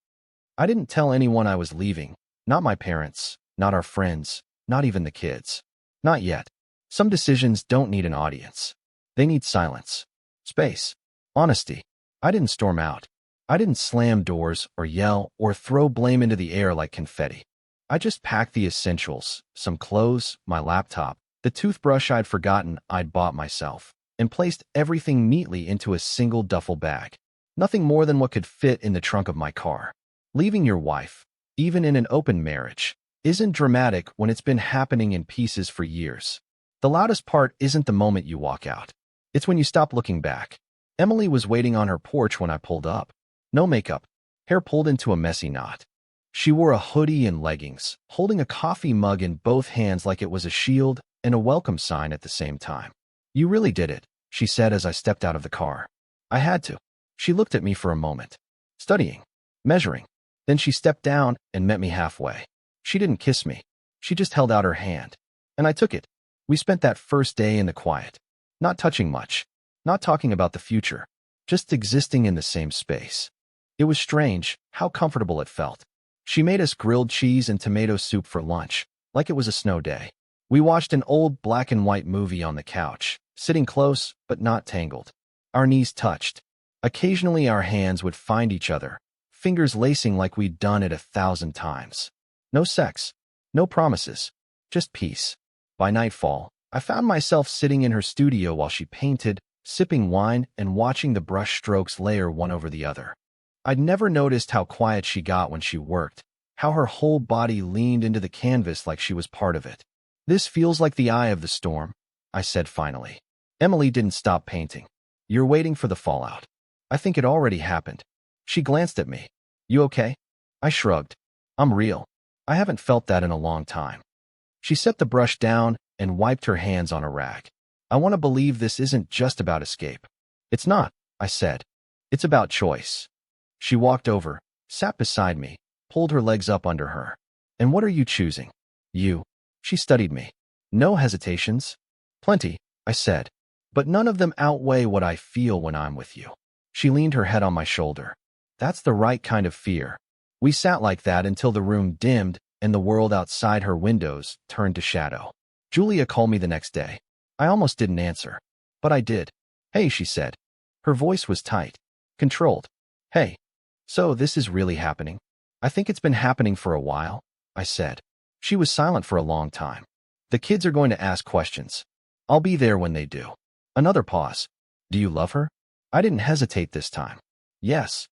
I didn't tell anyone I was leaving. Not my parents, not our friends, not even the kids. Not yet. Some decisions don't need an audience. They need silence, space, honesty. I didn't storm out. I didn't slam doors or yell or throw blame into the air like confetti. I just packed the essentials, some clothes, my laptop, the toothbrush I'd forgotten I'd bought myself, and placed everything neatly into a single duffel bag. Nothing more than what could fit in the trunk of my car. Leaving your wife, even in an open marriage, isn't dramatic when it's been happening in pieces for years. The loudest part isn't the moment you walk out. It's when you stop looking back. Emily was waiting on her porch when I pulled up. No makeup, hair pulled into a messy knot. She wore a hoodie and leggings, holding a coffee mug in both hands like it was a shield and a welcome sign at the same time. You really did it, she said as I stepped out of the car. I had to. She looked at me for a moment, studying, measuring. Then she stepped down and met me halfway. She didn't kiss me. She just held out her hand. And I took it. We spent that first day in the quiet, not touching much, not talking about the future, just existing in the same space. It was strange how comfortable it felt. She made us grilled cheese and tomato soup for lunch, like it was a snow day. We watched an old black and white movie on the couch, sitting close but not tangled. Our knees touched. Occasionally our hands would find each other, fingers lacing like we'd done it 1,000 times. No sex, no promises, just peace. By nightfall, I found myself sitting in her studio while she painted, sipping wine and watching the brush strokes layer one over the other. I'd never noticed how quiet she got when she worked, how her whole body leaned into the canvas like she was part of it. This feels like the eye of the storm, I said finally. Emily didn't stop painting. You're waiting for the fallout. I think it already happened. She glanced at me. You okay? I shrugged. I'm real. I haven't felt that in a long time. She set the brush down and wiped her hands on a rag. I want to believe this isn't just about escape. It's not, I said. It's about choice. She walked over, sat beside me, pulled her legs up under her. And what are you choosing? You. She studied me. No hesitations. Plenty, I said. But none of them outweigh what I feel when I'm with you. She leaned her head on my shoulder. That's the right kind of fear. We sat like that until the room dimmed and the world outside her windows turned to shadow. Julia called me the next day. I almost didn't answer. But I did. Hey, she said. Her voice was tight, controlled. Hey. So this is really happening? I think it's been happening for a while, I said. She was silent for a long time. The kids are going to ask questions. I'll be there when they do. Another pause. Do you love her? I didn't hesitate this time. Yes.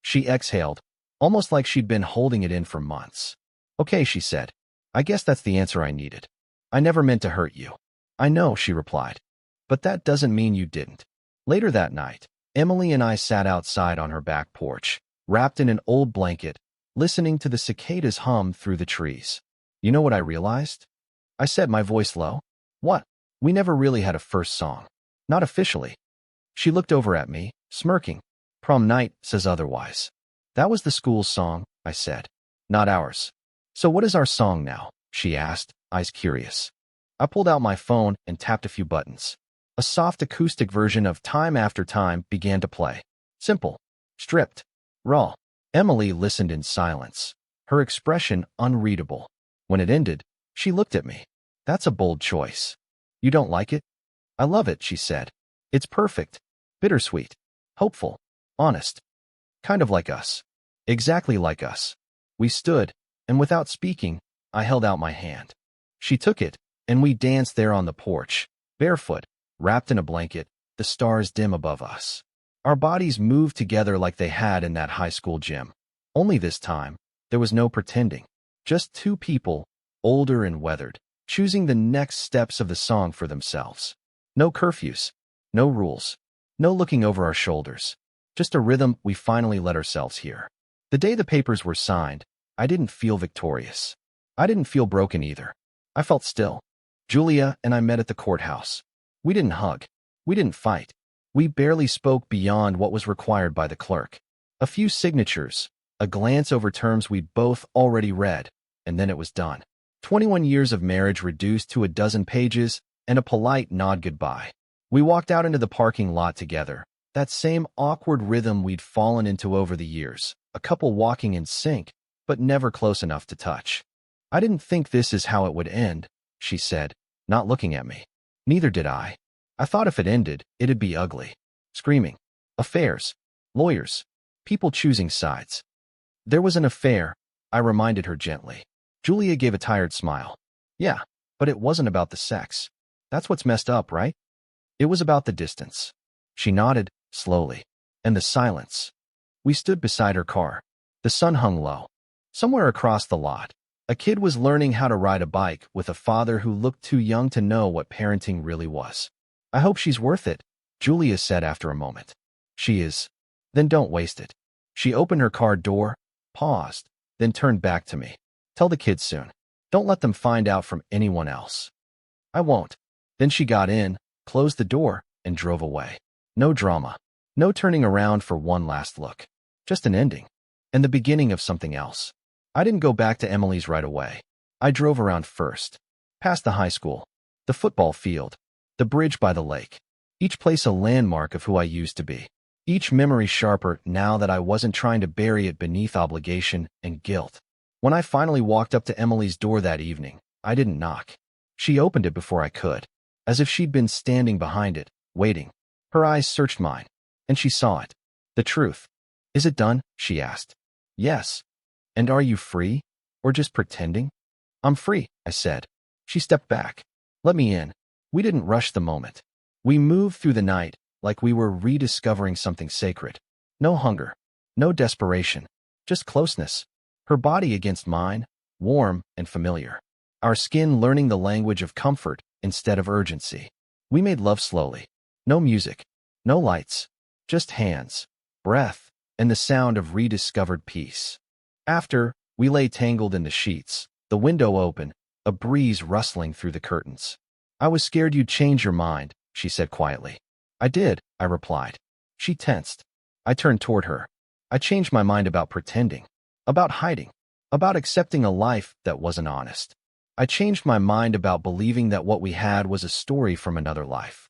She exhaled, almost like she'd been holding it in for months. Okay, she said. I guess that's the answer I needed. I never meant to hurt you. I know, she replied. But that doesn't mean you didn't. Later that night, Emily and I sat outside on her back porch, wrapped in an old blanket, listening to the cicadas hum through the trees. You know what I realized? I said, my voice low. What? We never really had a first song. Not officially. She looked over at me, smirking. Prom night says otherwise. That was the school's song, I said. Not ours. So what is our song now? She asked, eyes curious. I pulled out my phone and tapped a few buttons. A soft acoustic version of Time After Time began to play. Simple. Stripped. Raw. Emily listened in silence, her expression unreadable. When it ended, she looked at me. That's a bold choice. You don't like it? I love it, she said. It's perfect. Bittersweet. Hopeful. Honest. Kind of like us. Exactly like us. We stood, and without speaking, I held out my hand. She took it, and we danced there on the porch, barefoot, wrapped in a blanket, the stars dim above us. Our bodies moved together like they had in that high school gym. Only this time, there was no pretending. Just two people, older and weathered, choosing the next steps of the song for themselves. No curfews. No rules. No looking over our shoulders. Just a rhythm we finally let ourselves hear. The day the papers were signed, I didn't feel victorious. I didn't feel broken either. I felt still. Julia and I met at the courthouse. We didn't hug. We didn't fight. We barely spoke beyond what was required by the clerk. A few signatures, a glance over terms we'd both already read, and then it was done. 21 years of marriage reduced to a dozen pages and a polite nod goodbye. We walked out into the parking lot together, that same awkward rhythm we'd fallen into over the years, a couple walking in sync, but never close enough to touch. "I didn't think this is how it would end," she said, not looking at me. Neither did I. I thought if it ended, it'd be ugly. Screaming. Affairs. Lawyers. People choosing sides. "There was an affair," I reminded her gently. Julia gave a tired smile. "Yeah, but it wasn't about the sex. That's what's messed up, right? It was about the distance." She nodded, slowly. And the silence. We stood beside her car. The sun hung low. Somewhere across the lot, a kid was learning how to ride a bike with a father who looked too young to know what parenting really was. "I hope she's worth it," Julia said after a moment. "She is." "Then don't waste it." She opened her car door, paused, then turned back to me. "Tell the kids soon. Don't let them find out from anyone else." "I won't." Then she got in, closed the door, and drove away. No drama. No turning around for one last look. Just an ending. And the beginning of something else. I didn't go back to Emily's right away. I drove around first. Past the high school, the football field, the bridge by the lake. Each place a landmark of who I used to be. Each memory sharper now that I wasn't trying to bury it beneath obligation and guilt. When I finally walked up to Emily's door that evening, I didn't knock. She opened it before I could, as if she'd been standing behind it, waiting. Her eyes searched mine, and she saw it. The truth. "Is it done?" she asked. "Yes." "And are you free? Or just pretending?" "I'm free," I said. She stepped back. "Let me in." We didn't rush the moment. We moved through the night like we were rediscovering something sacred. No hunger, no desperation, just closeness. Her body against mine, warm and familiar. Our skin learning the language of comfort instead of urgency. We made love slowly. No music, no lights, just hands, breath, and the sound of rediscovered peace. After, we lay tangled in the sheets, the window open, a breeze rustling through the curtains. "I was scared you'd change your mind," she said quietly. "I did," I replied. She tensed. I turned toward her. "I changed my mind about pretending, about hiding, about accepting a life that wasn't honest. I changed my mind about believing that what we had was a story from another life."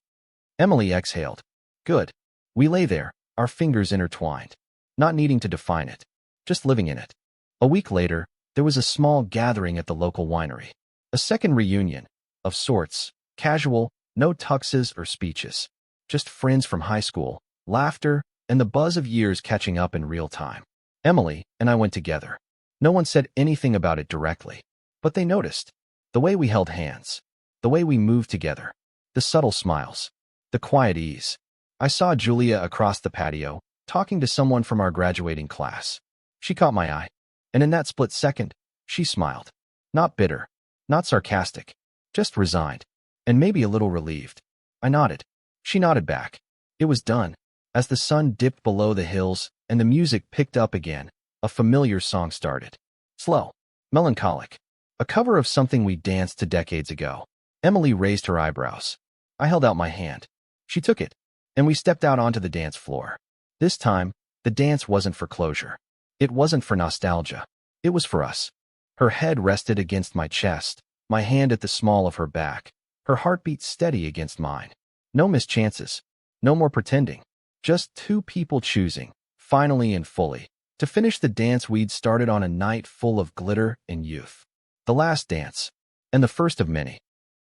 Emily exhaled. "Good." We lay there, our fingers intertwined, not needing to define it, just living in it. A week later, there was a small gathering at the local winery. A second reunion, of sorts, casual, no tuxes or speeches. Just friends from high school, laughter, and the buzz of years catching up in real time. Emily and I went together. No one said anything about it directly, but they noticed. The way we held hands, the way we moved together, the subtle smiles, the quiet ease. I saw Julia across the patio, talking to someone from our graduating class. She caught my eye, and in that split second, she smiled. Not bitter, not sarcastic, just resigned, and maybe a little relieved. I nodded. She nodded back. It was done. As the sun dipped below the hills and the music picked up again, a familiar song started. Slow, melancholic, a cover of something we danced to decades ago. Emily raised her eyebrows. I held out my hand. She took it, and we stepped out onto the dance floor. This time, the dance wasn't for closure. It wasn't for nostalgia. It was for us. Her head rested against my chest, my hand at the small of her back, her heartbeat steady against mine. No mischances. No more pretending. Just two people choosing, finally and fully, to finish the dance we'd started on a night full of glitter and youth. The last dance, and the first of many.